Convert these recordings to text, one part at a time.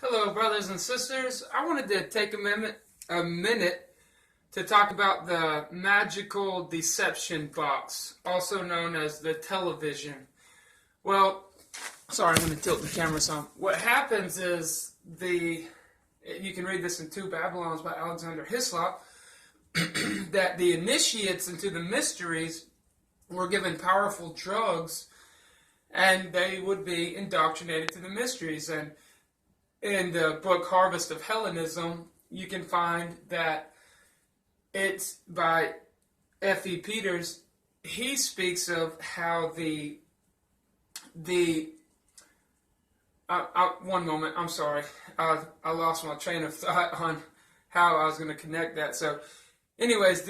Hello, brothers and sisters. I wanted to take a minute to talk about the magical deception box, also known as the television. Well, sorry, I'm going to tilt the camera some. What happens is you can read this in Two Babylons by Alexander Hislop, that the initiates into the mysteries were given powerful drugs, and they would be indoctrinated to the mysteries. And in the book Harvest of Hellenism, you can find that it's by F.E. Peters. He speaks of how one moment, I'm sorry. I lost my train of thought on how I was going to connect that. So, anyways,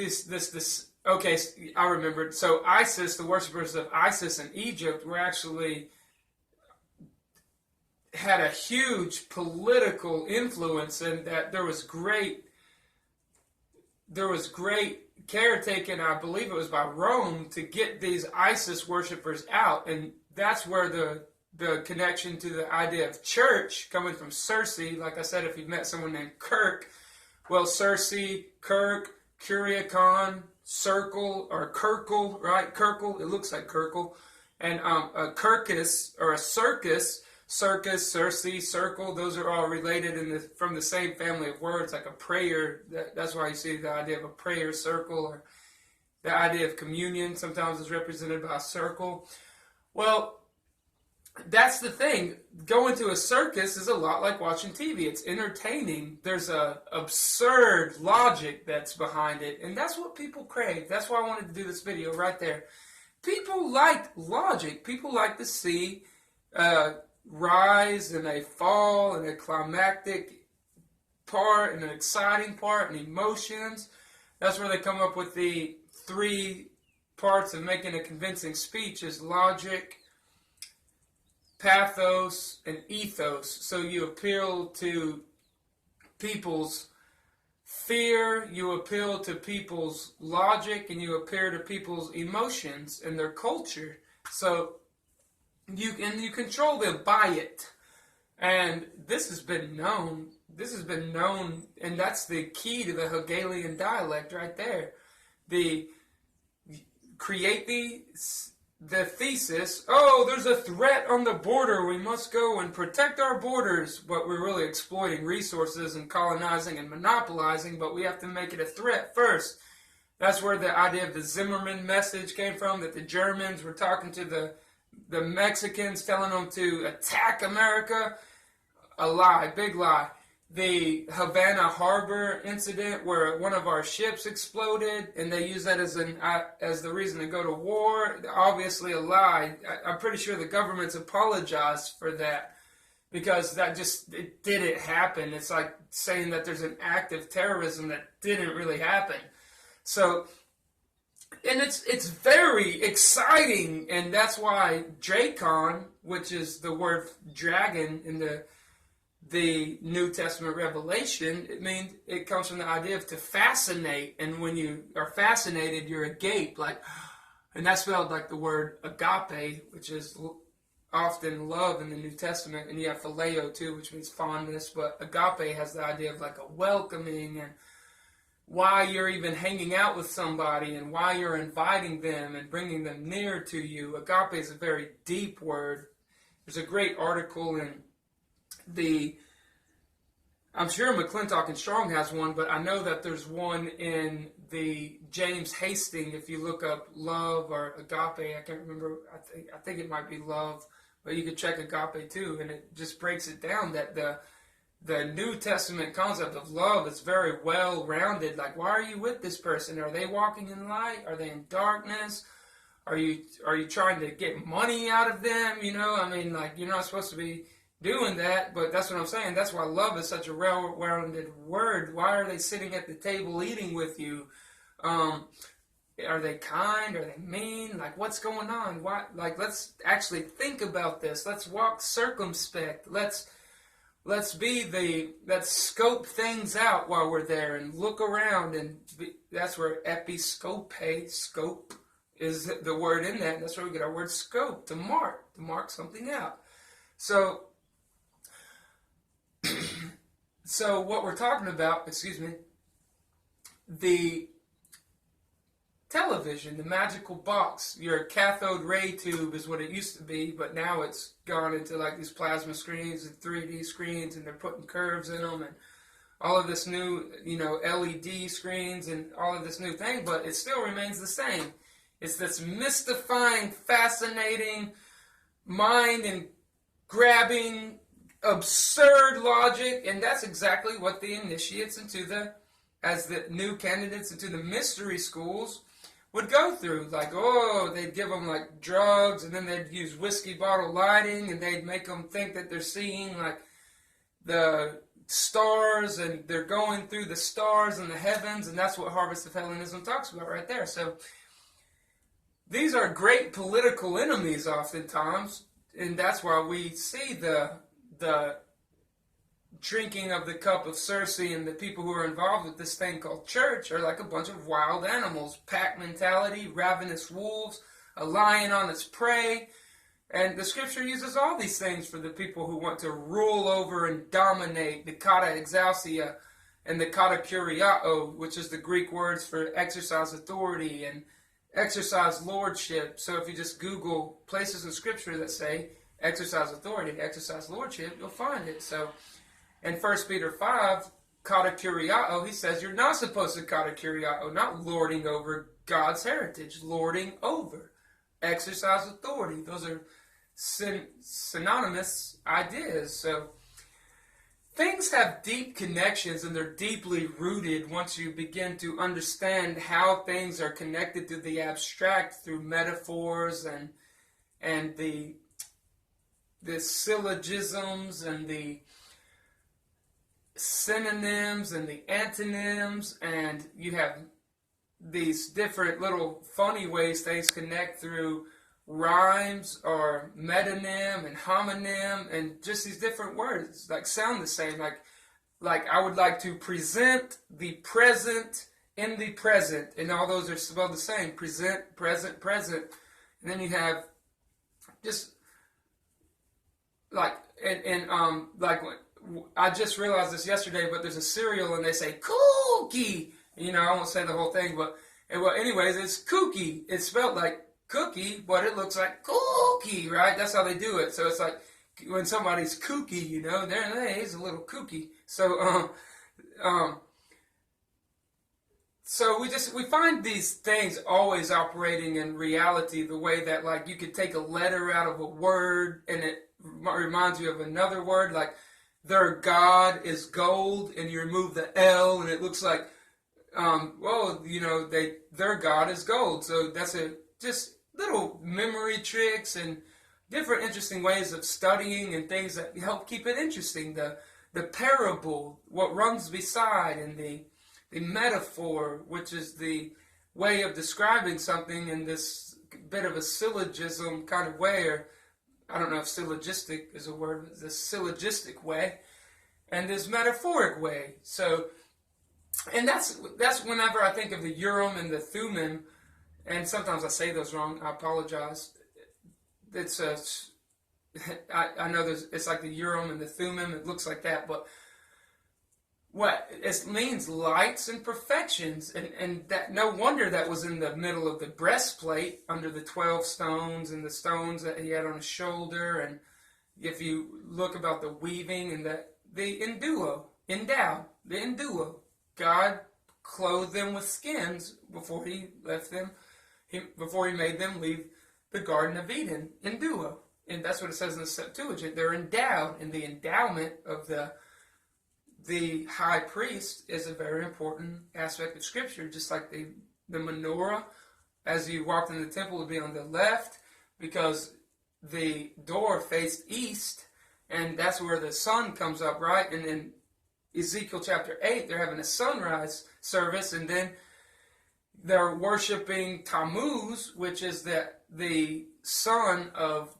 okay, I remembered. So ISIS, the worshippers of Isis in Egypt, were actually had a huge political influence, and that there was great care taken, I believe it was by Rome, to get these ISIS worshippers out. And that's where the connection to the idea of church, coming from Circe, like I said, if you've met someone named Kirk, well, Circe, Kirk, Kuriakon, Circle, or Kirkle, right? Kirkle, it looks like Kirkle. And a Kirkus, or a circus, Circe, circle, those are all related from the same family of words, like a prayer. That's why you see the idea of a prayer circle, or the idea of communion sometimes is represented by a circle. Well, that's the thing. Going to a circus is a lot like watching TV. It's entertaining. There's a absurd logic that's behind it, and that's what people crave. That's why I wanted to do this video right there. People like logic. People like to see rise and a fall and a climactic part and an exciting part and emotions. That's where they come up with the three parts of making a convincing speech: is logic, pathos, and ethos. So you appeal to people's fear, you appeal to people's logic, and you appeal to people's emotions and their culture. So you control them by it. And this has been known. And that's the key to the Hegelian dialect right there. Create the thesis, oh, there's a threat on the border, we must go and protect our borders, but we're really exploiting resources and colonizing and monopolizing, but we have to make it a threat first. That's where the idea of the Zimmerman message came from, that the Germans were talking to the Mexicans, telling them to attack America. A lie, big lie. The Havana Harbor incident, where one of our ships exploded, and they use that as the reason to go to war. Obviously a lie. I'm pretty sure the government's apologized for that, because it didn't happen. It's like saying that there's an act of terrorism that didn't really happen. So, and it's very exciting, and that's why Dracon, which is the word dragon in the New Testament revelation, it comes from the idea of to fascinate, and when you are fascinated, you're agape, and that's spelled like the word agape, which is often love in the New Testament, and you have phileo too, which means fondness, but agape has the idea of like a welcoming, and why you're even hanging out with somebody, and why you're inviting them and bringing them near to you. Agape is a very deep word. There's a great article in I'm sure McClintock and Strong has one, but I know that there's one in the James Hastings. If you look up love or agape, I can't remember, I think it might be love, but you could check agape too, and it just breaks it down that the New Testament concept of love is very well rounded. Like, why are you with this person? Are they walking in light? Are they in darkness? Are you trying to get money out of them? You're not supposed to be doing that, but that's what I'm saying. That's why love is such a well-rounded word. Why are they sitting at the table eating with you? Are they kind? Are they mean? Like, what's going on? Why? Like, let's actually think about this. Let's walk circumspect. Let's scope things out while we're there and look around, and that's where episcope, scope, is the word in that. That's where we get our word scope, to mark something out. So So what we're talking about, the television, the magical box, your cathode ray tube is what it used to be, but now it's gone into like these plasma screens and 3D screens, and they're putting curves in them and all of this new, LED screens and all of this new thing, but it still remains the same. It's this mystifying, fascinating, mind and grabbing, absurd logic, and that's exactly what the initiates as the new candidates into the mystery schools would go through. Like, they'd give them like drugs, and then they'd use whiskey bottle lighting, and they'd make them think that they're seeing like the stars, and they're going through the stars and the heavens, and that's what Harvest of Hellenism talks about right there. So these are great political enemies oftentimes, and that's why we see the drinking of the cup of Circe, and the people who are involved with this thing called church are like a bunch of wild animals, pack mentality, ravenous wolves, a lion on its prey. And the scripture uses all these things for the people who want to rule over and dominate, the kata exousia and the kata kuriao, which is the Greek words for exercise authority and exercise lordship. So if you just Google places in scripture that say exercise authority, exercise lordship, you'll find it. So in 1 Peter 5, kata kuriao, he says you're not supposed to kata kuriao, not lording over God's heritage, lording over. Exercise authority. Those are synonymous ideas. So things have deep connections, and they're deeply rooted once you begin to understand how things are connected to the abstract through metaphors and the syllogisms and the synonyms and the antonyms, and you have these different little funny ways things connect through rhymes or metonym and homonym, and just these different words like sound the same. Like I would like to present the present in the present, and all those are spelled the same. Present, present, present. And then you have just like like I just realized this yesterday, but there's a cereal and they say cookie. I won't say the whole thing, but anyways, it's kooky. It's spelled like cookie, but it looks like kooky, right? That's how they do it. So it's like when somebody's kooky, he's a little kooky. So so we find these things always operating in reality the way that like you could take a letter out of a word and it reminds you of another word, like their God is gold, and you remove the L and it looks like their God is gold. So that's just little memory tricks and different interesting ways of studying and things that help keep it interesting. The parable, what runs beside, and the metaphor, which is the way of describing something in this bit of a syllogism kind of way, or I don't know if syllogistic is a word, but the syllogistic way, and this metaphoric way. So, and that's whenever I think of the Urim and the Thummim, and sometimes I say those wrong, I apologize. I know it's like the Urim and the Thummim, it looks like that, but what it means, lights and perfections, and that no wonder that was in the middle of the breastplate under the 12 stones and the stones that he had on his shoulder. And if you look about the weaving and the enduo, God clothed them with skins before he left them, before he made them leave the Garden of Eden, enduo. And that's what it says in the Septuagint. They're endowed, and the endowment of the high priest is a very important aspect of Scripture, just like the menorah, as you walked in the temple, would be on the left, because the door faced east, and that's where the sun comes up, right? And in Ezekiel chapter 8, they're having a sunrise service, and then they're worshiping Tammuz, which is the son of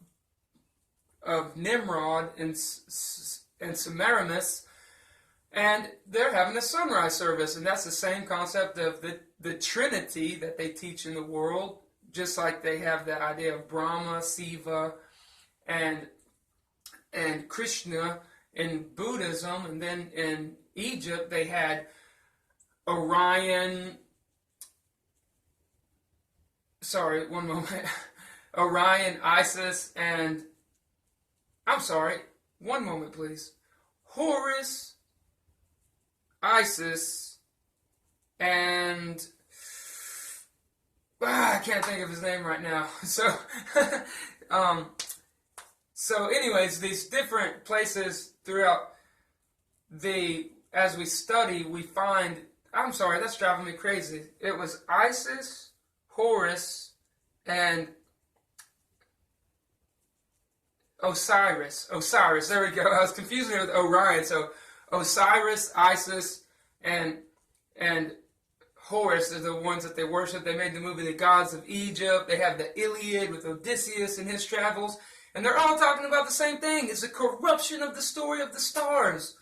Nimrod and Semiramis, and they're having a sunrise service, and that's the same concept of the Trinity that they teach in the world, just like they have the idea of Brahma, Siva, and Krishna, in Buddhism, and then in Egypt they had Orion. Sorry, one moment. Orion, Isis, and I'm sorry, one moment, please. Horus, Isis, and I can't think of his name right now. So anyways, these different places throughout as we study, we find, I'm sorry, that's driving me crazy. It was Isis, Horus, and Osiris, there we go. I was confusing it with Orion. So Osiris, Isis, and Horus are the ones that they worship. They made the movie The Gods of Egypt. They have the Iliad with Odysseus and his travels. And they're all talking about the same thing. It's a corruption of the story of the stars.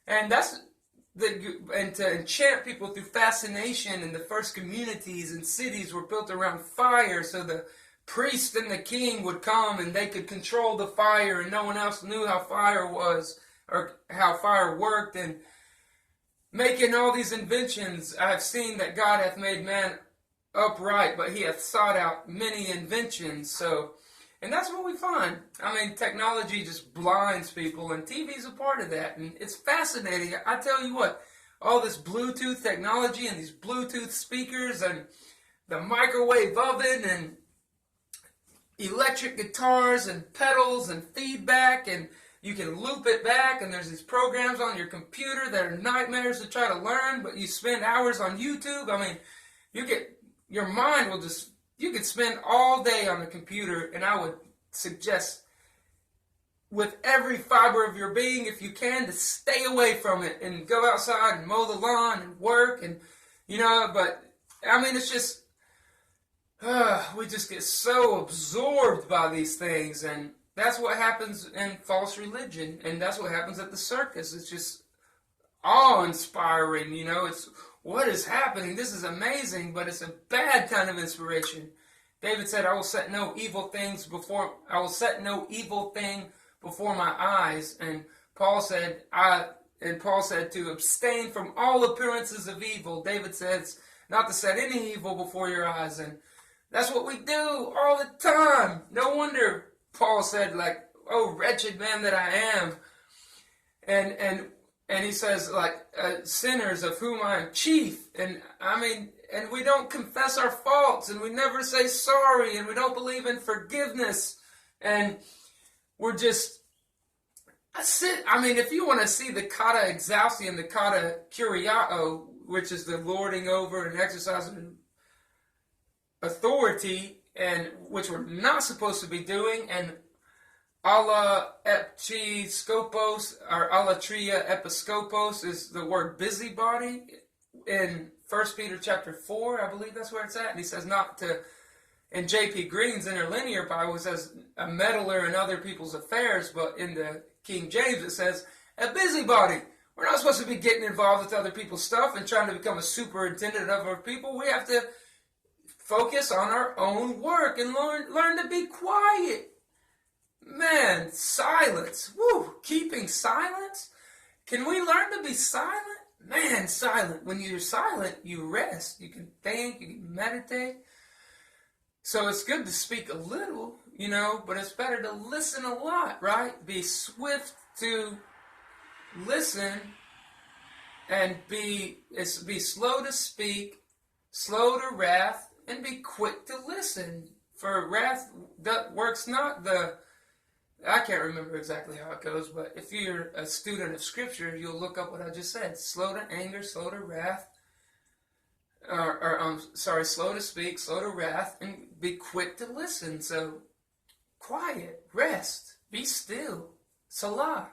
And and to enchant people through fascination. And the first communities and cities were built around fire, so the priest and the king would come and they could control the fire, and no one else knew how fire was or how fire worked. And making all these inventions, I have seen that God hath made man upright, but he hath sought out many inventions. And that's what we find. I mean, technology just blinds people, and TV's a part of that. And it's fascinating. I tell you what, all this Bluetooth technology and these Bluetooth speakers and the microwave oven and electric guitars and pedals and feedback, and you can loop it back, and there's these programs on your computer that are nightmares to try to learn, but you spend hours on YouTube. I mean, your mind will just, you could spend all day on the computer, and I would suggest with every fiber of your being, if you can, to stay away from it and go outside and mow the lawn and work, and but I mean, it's just we just get so absorbed by these things, and that's what happens in false religion, and that's what happens at the circus. It's just awe-inspiring, it's what is happening. This is amazing, but it's a bad kind of inspiration. David said, I will set no evil thing before my eyes, and Paul said to abstain from all appearances of evil. David says not to set any evil before your eyes, and that's what we do all the time. No wonder Paul said, like, oh, wretched man that I am. And he says, like, sinners of whom I am chief. And I mean, and we don't confess our faults, and we never say sorry, and we don't believe in forgiveness. And we're just, if you want to see the kata exousi and the kata curiao, which is the lording over and exercising authority, and which we're not supposed to be doing, and ala episkopos or alatria episkopos is the word busybody in 1 Peter chapter 4, I believe that's where it's at, and he says not to, in J.P. Green's interlinear Bible it says a meddler in other people's affairs, but in the King James it says a busybody. We're not supposed to be getting involved with other people's stuff and trying to become a superintendent of our people. We have to focus on our own work and learn to be quiet. Man, silence. Woo, keeping silence. Can we learn to be silent? Man, silent. When you're silent, you rest. You can think, you can meditate. So it's good to speak a little, but it's better to listen a lot, right? Be swift to listen and be slow to speak, slow to wrath, and be quick to listen. For wrath that works not I can't remember exactly how it goes, but if you're a student of Scripture, you'll look up what I just said. Slow to anger, slow to wrath, slow to speak, slow to wrath, and be quick to listen. So, quiet, rest, be still, Salah.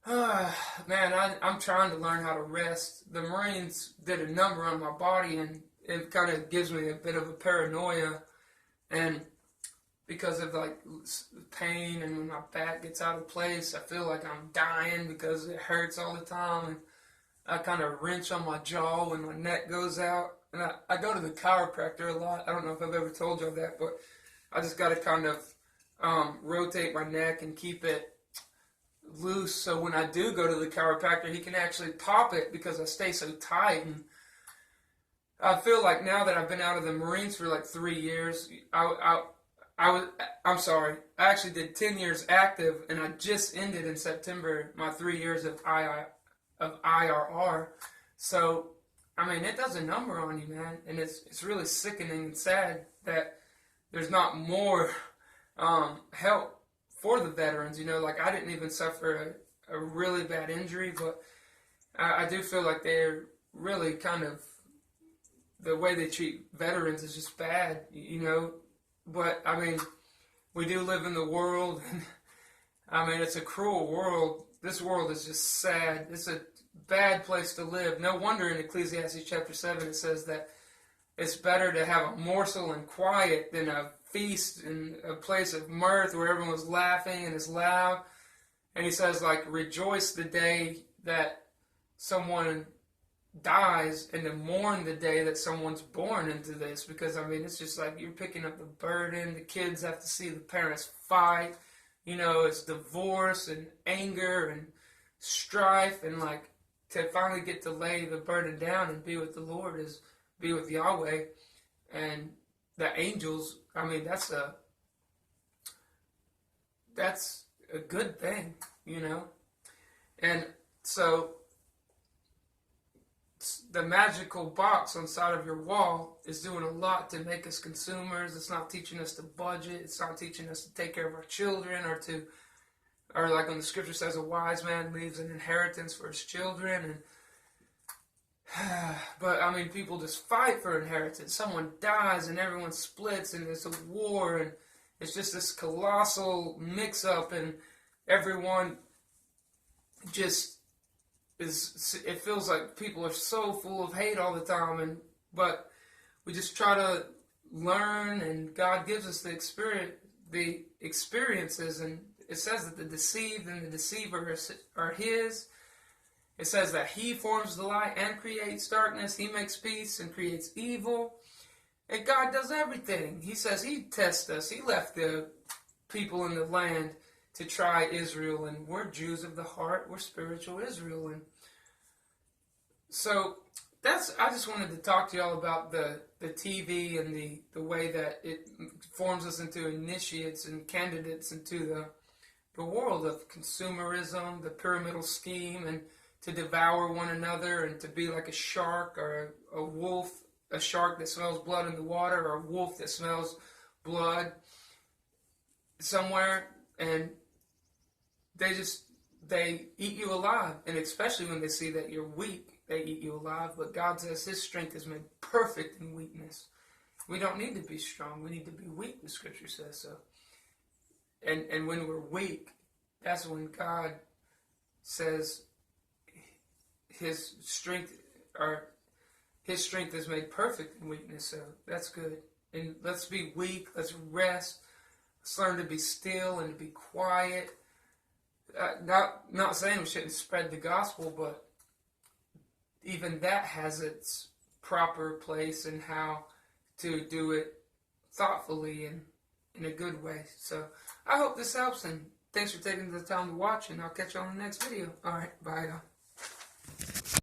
Man, I'm trying to learn how to rest. The Marines did a number on my body, and it kind of gives me a bit of a paranoia, and because of like pain, and when my back gets out of place, I feel like I'm dying because it hurts all the time, and I kind of wrench on my jaw when my neck goes out, and I go to the chiropractor a lot. I don't know if I've ever told you that, but I just got to kind of rotate my neck and keep it loose, so when I do go to the chiropractor, he can actually pop it because I stay so tight. And I feel like now that I've been out of the Marines for like 3 years, I'm sorry, I actually did 10 years active, and I just ended in September my 3 years of IRR. So, I mean, it does a number on you, man, and it's really sickening and sad that there's not more help for the veterans. You know, like I didn't even suffer a really bad injury, but I do feel like they're really kind of, the way they treat veterans is just bad, you know. But, I mean, we do live in the world, and, I mean, it's a cruel world. This world is just sad. It's a bad place to live. No wonder in Ecclesiastes chapter 7 it says that it's better to have a morsel in quiet than a feast in a place of mirth where everyone's laughing and is loud. And he says, like, rejoice the day that someone dies and to mourn the day that someone's born into this. Because, I mean, it's just like you're picking up the burden. The kids have to see the parents fight. You know, it's divorce and anger and strife. And, like, to finally get to lay the burden down and be with the Lord is be with Yahweh. And the angels, I mean, that's a good thing, you know. And so the magical box on the side of your wall is doing a lot to make us consumers. It's not teaching us to budget. It's not teaching us to take care of our children, or like when the scripture says, a wise man leaves an inheritance for his children. And but, I mean, people just fight for inheritance. Someone dies and everyone splits and there's a war, and it's just this colossal mix-up, and everyone just is, it feels like people are so full of hate all the time, but we just try to learn, and God gives us the experiences, and it says that the deceived and the deceiver are His. It says that He forms the light and creates darkness. He makes peace and creates evil. And God does everything. He says He tests us. He left the people in the land to try Israel. And we're Jews of the heart. We're spiritual Israel. And so I just wanted to talk to y'all about the TV and the way that it forms us into initiates and candidates into the world of consumerism, the pyramidal scheme, and to devour one another, and to be like a shark or a wolf, a shark that smells blood in the water, or a wolf that smells blood somewhere, and they eat you alive. And especially when they see that you're weak, they eat you alive. But God says His strength is made perfect in weakness. We don't need to be strong. We need to be weak, the scripture says so. And when we're weak, that's when God says His strength is made perfect in weakness. So that's good. And let's be weak. Let's rest. Let's learn to be still and to be quiet. Not saying we shouldn't spread the gospel, but even that has its proper place and how to do it thoughtfully and in a good way. So I hope this helps, and thanks for taking the time to watch, and I'll catch you on the next video. Alright, bye y'all.